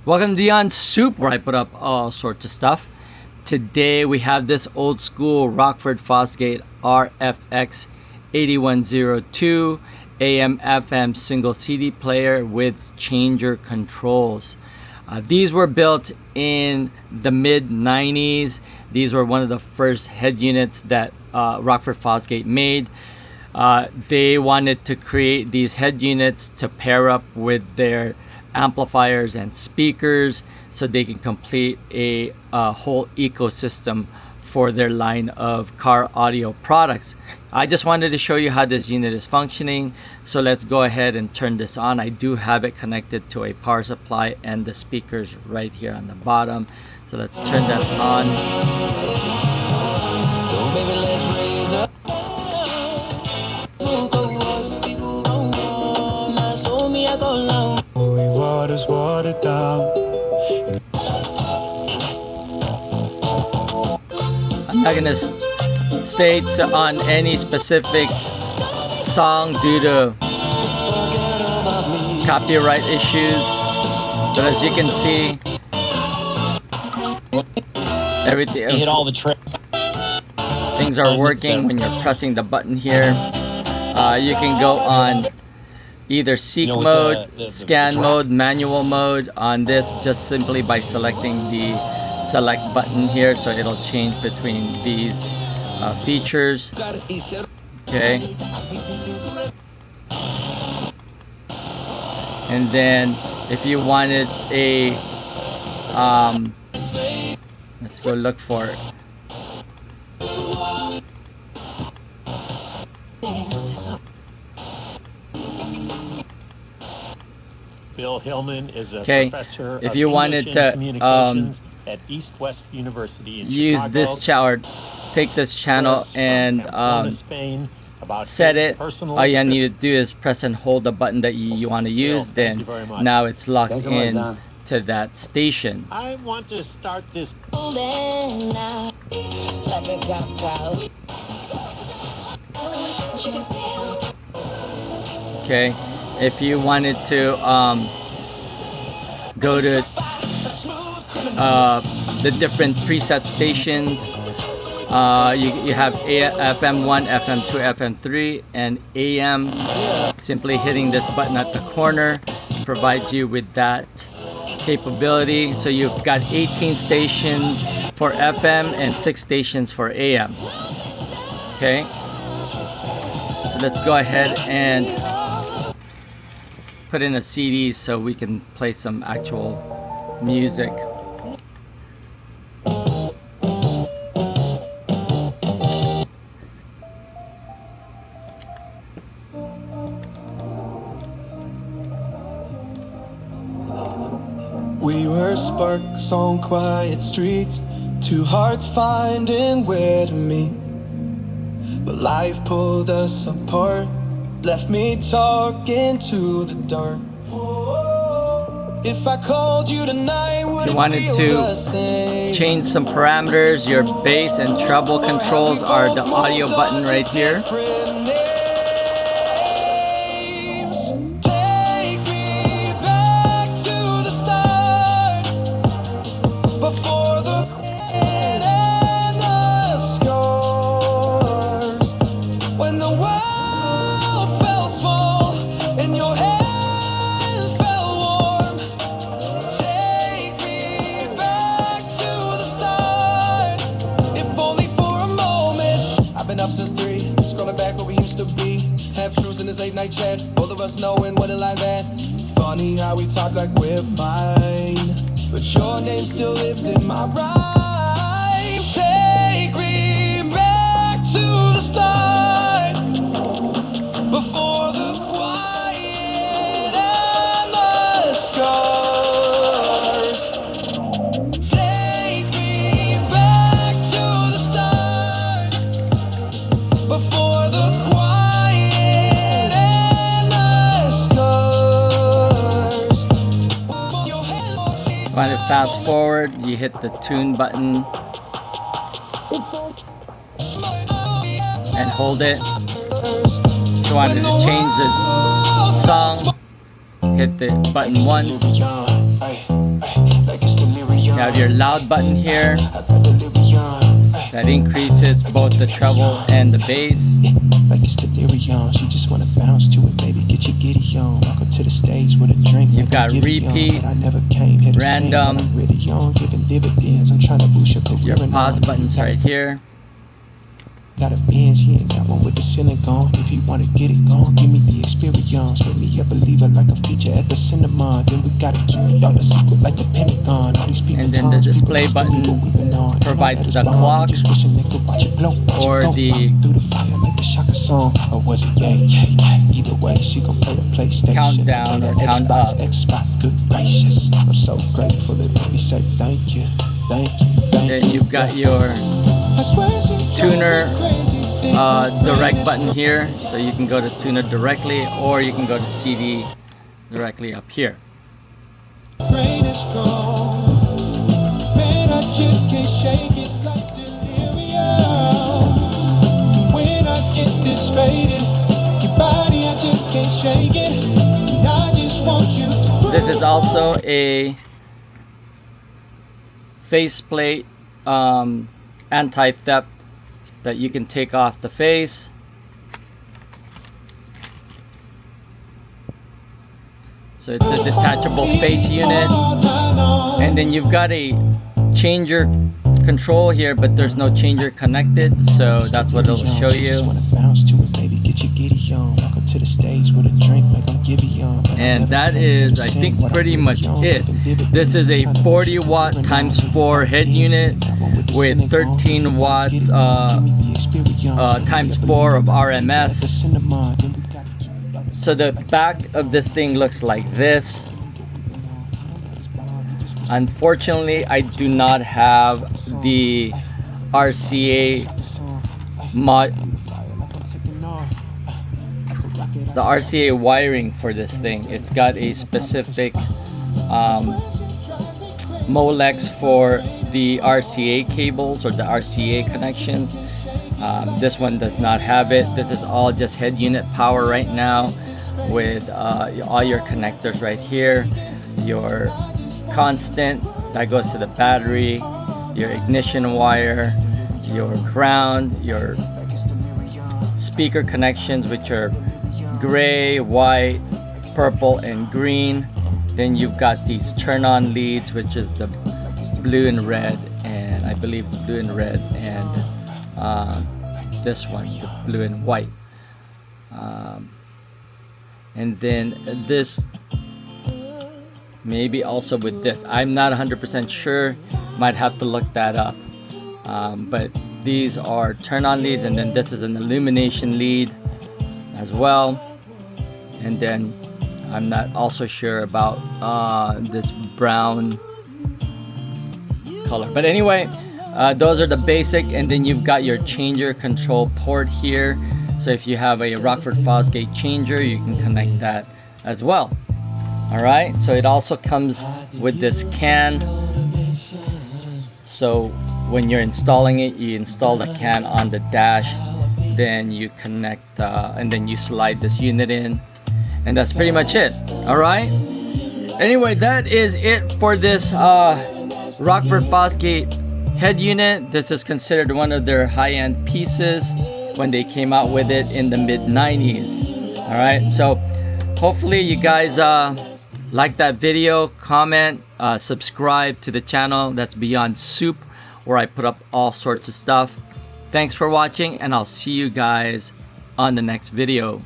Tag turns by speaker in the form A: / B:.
A: Welcome to Dion's Soup, where I put up all sorts of stuff. Today we have this old school Rockford Fosgate RFX-8102 AM/FM single CD player with changer controls. These were built in the mid-90s. These were one of the first head units that Rockford Fosgate made. They wanted to create these head units to pair up with their amplifiers and speakers so they can complete a whole ecosystem for their line of car audio products. I just wanted to show you how this unit is functioning, so let's go ahead and turn this on. I do have it connected to a power supply and the speakers right here on the bottom, so let's turn that on.
B: So baby, let's raise up. Holy water's watered down.
A: I'm not gonna state on any specific song due to copyright issues, but as you can see, everything
C: hit all the
A: things are working when you're pressing the button here. You can go on either seek mode, scan mode, manual mode on this just simply by selecting the select button here, so it'll change between these features. Okay, and then if you wanted a let's go look for it.
D: Bill Hillman is a professor
A: if
D: of
A: you
D: English
A: wanted
D: and
A: to
D: communications at East West University in
A: use
D: Chicago.
A: this channel, take this channel and
D: Spain, about
A: set
D: his
A: it.
D: personal
A: All you need to do is press and hold the button that you want to use. Then now it's locked in to that station.
D: I want to start this.
A: Okay, if you wanted to go to the different preset stations, you have FM1, FM2, FM3, and AM. Simply hitting this button at the corner provides you with that capability. So you've got 18 stations for FM and 6 stations for AM. Okay, so let's go ahead and put in a CD so we can play some actual music.
B: We were sparks on quiet streets, two hearts finding where to meet. But life pulled us apart, left me talking to the dark. If I called you tonight, would
A: If you wanted to change some parameters, your bass and treble controls are the audio button right here.
B: Up since 3, scrolling back where we used to be. Half truths in this late night chat, both of us knowing what it like that. Funny how we talk like we're fine, but your name still lives in my rhyme. Take me back to the start, before the quiet and the scars. Take me back to the start, before the quiet and the scars.
A: Want to fast forward, you hit the tune button and hold it. If you wanted to change the song, hit the button once. have your loud button here that increases both the treble and the bass.
B: Like it's delirium, she just wanna bounce to it, baby. Get your giddy on. Welcome to the stage with a drink.
A: You've got repeat,
B: but I never came here to
A: random.
B: sing, but I'm really on, giving dividends. I'm trying to boost your career.
A: Your pause button's right here.
B: Got a Benz, he ain't got one with the ceiling gone. If you wanna get it gone, give me the experience. Make me a believer like a feature at the cinema. Then we gotta keep it all the secret like the Pentagon. All these people,
A: and then the display button provides the clock or the
B: or was it either way, she gon' play the PlayStation,
A: countdown or count up.
B: Xbox, good gracious. I'm so grateful, it made me say thank you, thank you, thank you.
A: Then you've got your tuner direct button here, so you can go to tuner directly, or you can go to CD directly up here.
B: Brain is gone. Man, I just can't shake it like delirium. When I get this faded, your body, I just can't shake it. And I just want you to.
A: This is also a faceplate anti-theft that you can take off the face. So it's a detachable face unit, and then you've got a changer control here, but there's no changer connected, so that's what it'll show you. And that is, I think, pretty much it. This is a 40 watt times 4 head unit with 13 watts times 4 of RMS. So the back of this thing looks like this. Unfortunately, I do not have the RCA wiring for this thing. It's got a specific Molex for the RCA cables or the RCA connections. This one does not have it. This is all just head unit power right now, with all your connectors right here, your constant that goes to the battery, your ignition wire, your ground, your speaker connections, which are gray, white, purple, and green. Then you've got these turn on leads, which is the blue and red, and I believe it's blue and red, and this one, the blue and white. And then this, maybe also with this, I'm not 100% sure, might have to look that up. But these are turn on leads, and then this is an illumination lead as well. And then I'm not also sure about this brown color, but anyway, those are the basic. And then you've got your changer control port here, so if you have a Rockford Fosgate changer, you can connect that as well. All right, so it also comes with this can, so when you're installing it, you install the can on the dash, then you connect and then you slide this unit in, and that's pretty much it. All right, anyway, that is it for this Rockford Fosgate head unit. This is considered one of their high-end pieces when they came out with it in the mid-90s. All right, so hopefully you guys like that video, comment, subscribe to the channel. That's Beyond Soup, where I put up all sorts of stuff. Thanks for watching, and I'll see you guys on the next video.